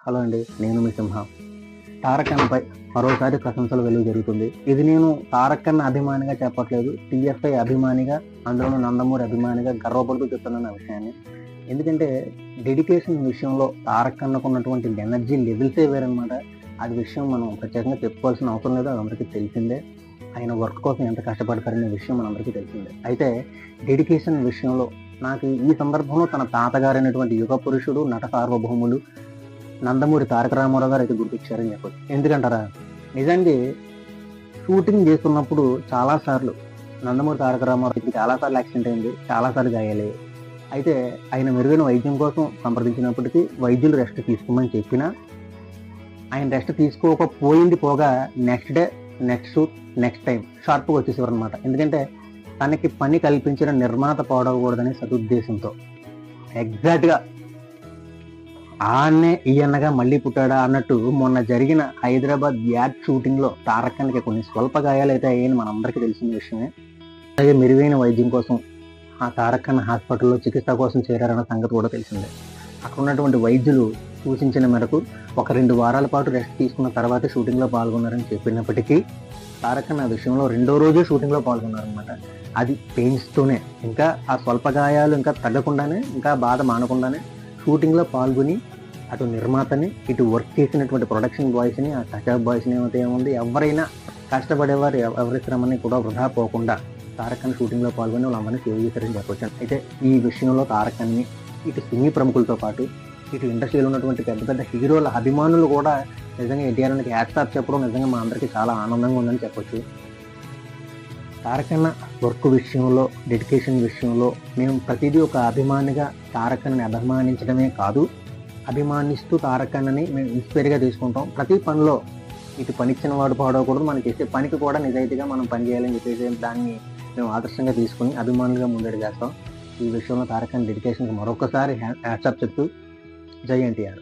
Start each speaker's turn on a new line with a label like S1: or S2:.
S1: Hello అండి, నేను మీ సింహ. తారక్ అన్నపై మరోసారి ప్రశంసలు వెలుగు జరుగుతుంది. ఇది నేను తారక్ అన్న అభిమానిగా చెప్పట్లేదు, టీఎఫ్ఐ అభిమానిగా, అందులోనూ నందమూరి అభిమానిగా గర్వపడుతూ చెప్తున్నాను ఆ విషయాన్ని. ఎందుకంటే డెడికేషన్ విషయంలో తారక్ అన్నకు ఉన్నటువంటి ఎనర్జీ లెవెల్సే వేరనమాట. అది విషయం మనం ప్రత్యేకంగా చెప్పుకోవాల్సిన అవసరం లేదు, అది అందరికీ తెలిసిందే. ఆయన వర్క్ కోసం ఎంత కష్టపడతారనే విషయం మనందరికీ తెలిసిందే. అయితే డెడికేషన్ విషయంలో నాకు ఈ సందర్భంలో తన తాతగారైనటువంటి యుగ పురుషుడు, నట సార్వభౌములు నందమూరి తారక రామారావు గారు అయితే గుర్తొచ్చారని చెప్పొచ్చు. ఎందుకంటారా, నిజానికి షూటింగ్ చేస్తున్నప్పుడు చాలాసార్లు నందమూరి తారక రామారావుకి చాలాసార్లు యాక్సిడెంట్ అయింది, చాలాసార్లు గాయాలయ్యాయి. అయితే ఆయన మెరుగైన వైద్యం కోసం సంప్రదించినప్పటికీ వైద్యులు రెస్ట్ తీసుకోమని చెప్పినా ఆయన రెస్ట్ తీసుకోకపోయింది పోగా next day, next shoot, next time షార్ప్గా వచ్చేసేవారు అనమాట. ఎందుకంటే తనకి పని కల్పించిన నిర్మాత పాడకూడదనే సదుద్దేశంతో ఎగ్జాక్ట్గా ఆన్నే ఈయన్నగా మళ్ళీ పుట్టాడా అన్నట్టు మొన్న జరిగిన హైదరాబాద్ యాడ్ షూటింగ్లో తారక్కనికి కొన్ని స్వల్ప గాయాలు అయితే అయ్యాయని మనందరికీ తెలిసిన విషయమే. అలాగే మెరుగైన వైద్యం కోసం ఆ తారక్కన్న హాస్పిటల్లో చికిత్స కోసం చేరారన్న సంగతి కూడా తెలిసిందే. అక్కడ ఉన్నటువంటి వైద్యులు సూచించిన మేరకు 1-2 వారాల పాటు రెస్ట్ తీసుకున్న తర్వాత షూటింగ్లో పాల్గొన్నారని చెప్పినప్పటికీ తారక్కన్న ఆ విషయంలో 2వ రోజే షూటింగ్లో పాల్గొన్నారనమాట. అది పెయిన్స్తోనే, ఇంకా ఆ స్వల్ప గాయాలు ఇంకా తగ్గకుండానే, ఇంకా బాధ మానకుండానే షూటింగ్లో పాల్గొని అటు నిర్మాతని, ఇటు వర్క్ చేసినటువంటి ప్రొడక్షన్ బాయ్స్ని, ఆ టచ్అప్ బాయ్స్ని ఏముంది ఎవరైనా కష్టపడేవారు ఎవరి శ్రమని కూడా వృధా పోకుండా తారక్కన్న షూటింగ్లో పాల్గొని వాళ్ళందరినీ సేవ్ చేశారని చెప్పొచ్చు. అయితే ఈ విషయంలో తారక్కన్ని ఇటు సినీ ప్రముఖులతో పాటు ఇటు ఇండస్ట్రీలో ఉన్నటువంటి పెద్ద పెద్ద హీరోల అభిమానులు కూడా నిజంగా ఎన్టీఆర్ అన్నకి హ్యాట్స్ ఆఫ్ చెప్పడం నిజంగా మా అందరికీ చాలా ఆనందంగా ఉందని చెప్పొచ్చు. తారకన్న వర్క్ విషయంలో, డెడికేషన్ విషయంలో మేము ప్రతిదీ ఒక అభిమానిగా తారకన్నని అభిమానించడమే కాదు, అభిమానిస్తూ తారకన్నని మేము ఇన్స్పైర్గా తీసుకుంటాం. ప్రతి పనిలో ఇటు పనిచ్చిన వాడు పాడవకూడదు, మనం చేసే పనికి కూడా నిజాయితీగా మనం పనిచేయాలని చెప్పేసి దాన్ని మేము ఆదర్శంగా తీసుకుని అభిమానులుగా ముందడుగు చేస్తాం. ఈ విషయంలో తారకన్న డెడికేషన్కి మరొకసారి హ్యాట్స్ ఆఫ్ చెప్తూ జై ఎన్టీఆర్.